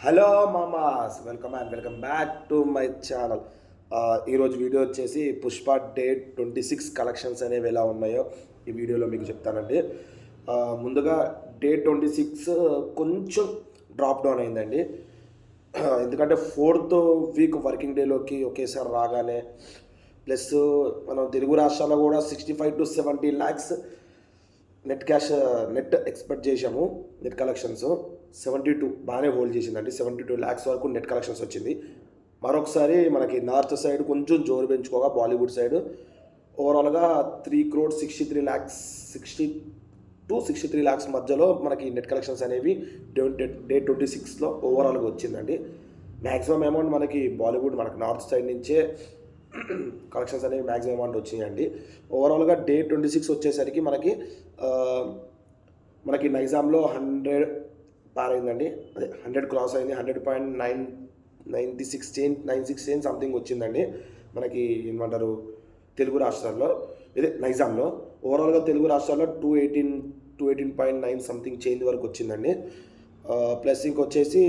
Hello మామాస్, welcome back to my channel. ఈరోజు video వచ్చేసి పుష్ప డే 26 కలెక్షన్స్ అనేవి ఎలా ఉన్నాయో ఈ వీడియోలో మీకు చెప్తానండి. ముందుగా డే 26 కొంచెం డ్రాప్ డౌన్ అయిందండి. ఎందుకంటే 4th వీక్ వర్కింగ్ డేలోకి ఒకేసారి రాగానే ప్లస్ మనం తెలుగు రాష్ట్రాల్లో కూడా 65 to 70 lakhs నెట్ ఎక్స్పెక్ట్ చేసాము. నెట్ కలెక్షన్స్ 72 బాగానే హోల్డ్ చేసిందండి. 72 lakhs వరకు నెట్ కలెక్షన్స్ వచ్చింది. మరొకసారి మనకి నార్త్ సైడ్ కొంచెం జోరు పెంచుకోగా బాలీవుడ్ సైడ్ ఓవరాల్గా 3,63 lakhs 60 to 63 lakhs మధ్యలో మనకి నెట్ కలెక్షన్స్ అనేవి డే 26లో ఓవరాల్గా వచ్చిందండి. మ్యాక్సిమం అమౌంట్ మనకి బాలీవుడ్ మనకి నార్త్ సైడ్ నుంచే కలెక్షన్స్ అనేవి మ్యాక్సిమం అమౌంట్ వచ్చినాయండి. ఓవరాల్గా డే 26 వచ్చేసరికి మనకి నైజాంలో 100 పారైందండి. అదే 100 క్రాస్ అయింది. 100.96 సంథింగ్ వచ్చిందండి మనకి ఏమంటారు తెలుగు రాష్ట్రాల్లో, ఇదే నైజాంలో. ఓవరాల్గా తెలుగు రాష్ట్రాల్లో 218.9 సంథింగ్ చేంజ్ వరకు వచ్చిందండి. ప్లస్ ఇంకొచ్చేసి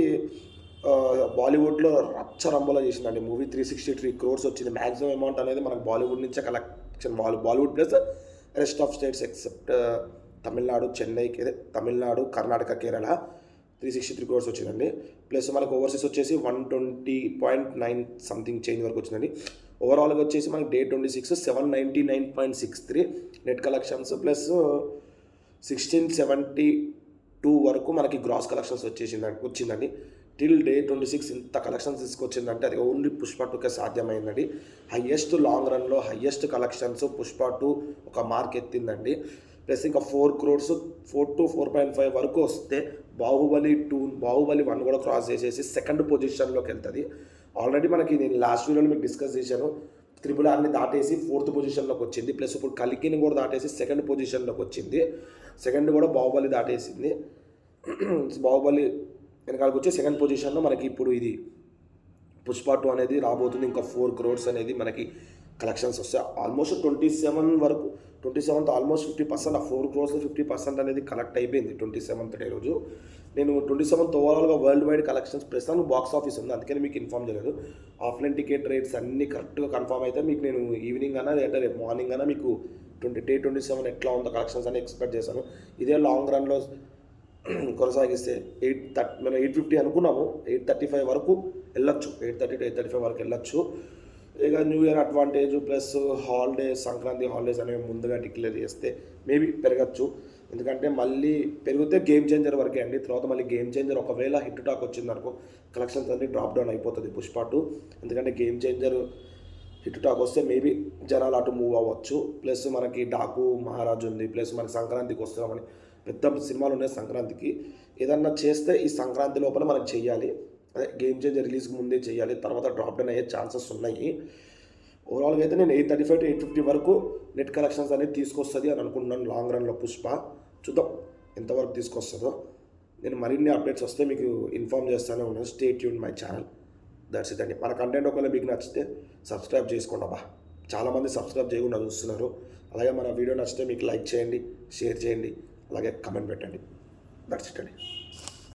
బాలీవుడ్లో రచ్చరంబోలా చేసిందండి మూవీ. 363 crores వచ్చింది. మ్యాక్సిమం అమౌంట్ అనేది మనకు బాలీవుడ్ నుంచే collection. Bollywood plus rest of states except Tamil Nadu, చెన్నైకి, తమిళనాడు, కర్ణాటక, కేరళ 363 crores వచ్చిందండి. ప్లస్ మనకు ఓవర్సీస్ వచ్చేసి 120.9 సంథింగ్ చేంజ్ వరకు వచ్చిందండి. ఓవరాల్గా వచ్చేసి మనకి డే 26 799.63 నెట్ కలెక్షన్స్ ప్లస్ 1672 వరకు మనకి గ్రాస్ కలెక్షన్స్ వచ్చిందండి. టిల్ డే 26 ఇంత కలెక్షన్స్ తీసుకొచ్చిందంటే అది ఓన్లీ పుష్ప 2కే సాధ్యమైందండి. హయ్యెస్ట్ లాంగ్ రన్లో హయ్యెస్ట్ కలెక్షన్స్ పుష్ప 2 ఒక మార్క్ ఎత్తిందండి. ప్లస్ ఇంకా 4 crores 4 to 4.5 వరకు వస్తే బాహుబలి 1 కూడా క్రాస్ చేసేసి సెకండ్ పొజిషన్లోకి వెళ్తుంది. ఆల్రెడీ మనకి నేను లాస్ట్ వీడియోలో మీకు డిస్కస్ చేశాను. RRRని దాటేసి 4th పొజిషన్లోకి వచ్చింది. ప్లస్ ఇప్పుడు కలికిని కూడా దాటేసి సెకండ్ పొజిషన్లోకి వచ్చింది. సెకండ్ కూడా బాహుబలి దాటేసింది. బాహుబలి వెనకాలకు వచ్చి సెకండ్ పొజిషన్లో మనకి ఇప్పుడు ఇది పుష్ప 2 అనేది రాబోతుంది. ఇంకా 4 crores అనేది మనకి కలెక్షన్స్ వస్తాయి. ఆల్మోస్ట్ 27 వరకు 27th ఆల్మోస్ట్ 50%, ఆ 4 crores 50% అనేది కలెక్ట్ అయిపోయింది 27th డే రోజు. నేను 27th ఓవరాల్గా వరల్డ్ వైడ్ కలెక్షన్స్ ప్రస్తుతం బాక్స్ ఆఫీస్ ఉంది, అందుకని మీకు ఇన్ఫామ్ చేయలేదు. ఆఫ్లైన్ టికెట్ రేట్స్ అన్నీ కరెక్ట్గా కన్ఫామ్ అయితే మీకు నేను ఈవినింగ్ అన్నా లేదా రేపు మార్నింగ్ అన్నా మీకు డే 27 ఎట్లా ఉందో కలెక్షన్స్ అని ఎక్స్పెక్ట్ చేశాను. ఇదే లాంగ్ రన్లో కొనసాగిస్తే 850 అనుకున్నాము, 835 వరకు వెళ్ళొచ్చు. 830 to 835 వరకు వెళ్ళొచ్చు. ఇక new year advantage plus holidays, Sankranti holidays అనేవి ముందుగా డిక్లేర్ చేస్తే మేబీ పెరగచ్చు. ఎందుకంటే మళ్ళీ పెరిగితే గేమ్ చేంజర్ వరకే అండి. తర్వాత మళ్ళీ గేమ్ చేంజర్ ఒకవేళ హిట్ టాక్ వచ్చిందనుకో కలెక్షన్స్ అన్ని డ్రాప్ డౌన్ అయిపోతుంది పుష్ప 2. ఎందుకంటే గేమ్ చేంజర్ హిట్ టాక్ వస్తే మేబీ జనాలు అటు మూవ్ అవ్వచ్చు. ప్లస్ మనకి డాకు మహారాజు ఉంది. ప్లస్ మనకి సంక్రాంతికి వస్తున్నామని పెద్ద సినిమాలు ఉన్నాయి. సంక్రాంతికి ఏదన్నా చేస్తే ఈ సంక్రాంతి లోపల మనం చెయ్యాలి. అదే గేమ్ చేంజర్ రిలీజ్కి ముందే చేయాలి. తర్వాత డ్రాప్ డౌన్ అయ్యే ఛాన్సెస్ ఉన్నాయి. ఓవరాల్గా అయితే నేను 835 to 850 వరకు నెట్ కలెక్షన్స్ అనేది తీసుకొస్తుంది అని అనుకుంటున్నాను లాంగ్ రన్లో పుష్ప. చూద్దాం ఎంతవరకు తీసుకొస్తుందో. నేను మరిన్ని అప్డేట్స్ వస్తే మీకు ఇన్ఫామ్ చేస్తూనే ఉన్నాను. Stay tune my channel. That's it అండి. మన కంటెంట్ ఒకవేళ మీకు నచ్చితే సబ్స్క్రైబ్ చేసుకోండి అబ్బా. చాలామంది సబ్స్క్రైబ్ చేయకుండా చూస్తున్నారు. అలాగే మన వీడియో నచ్చితే మీకు లైక్ చేయండి, షేర్ చేయండి, అలాగే కమెంట్ పెట్టండి. దట్స్ ఇట్ అండి.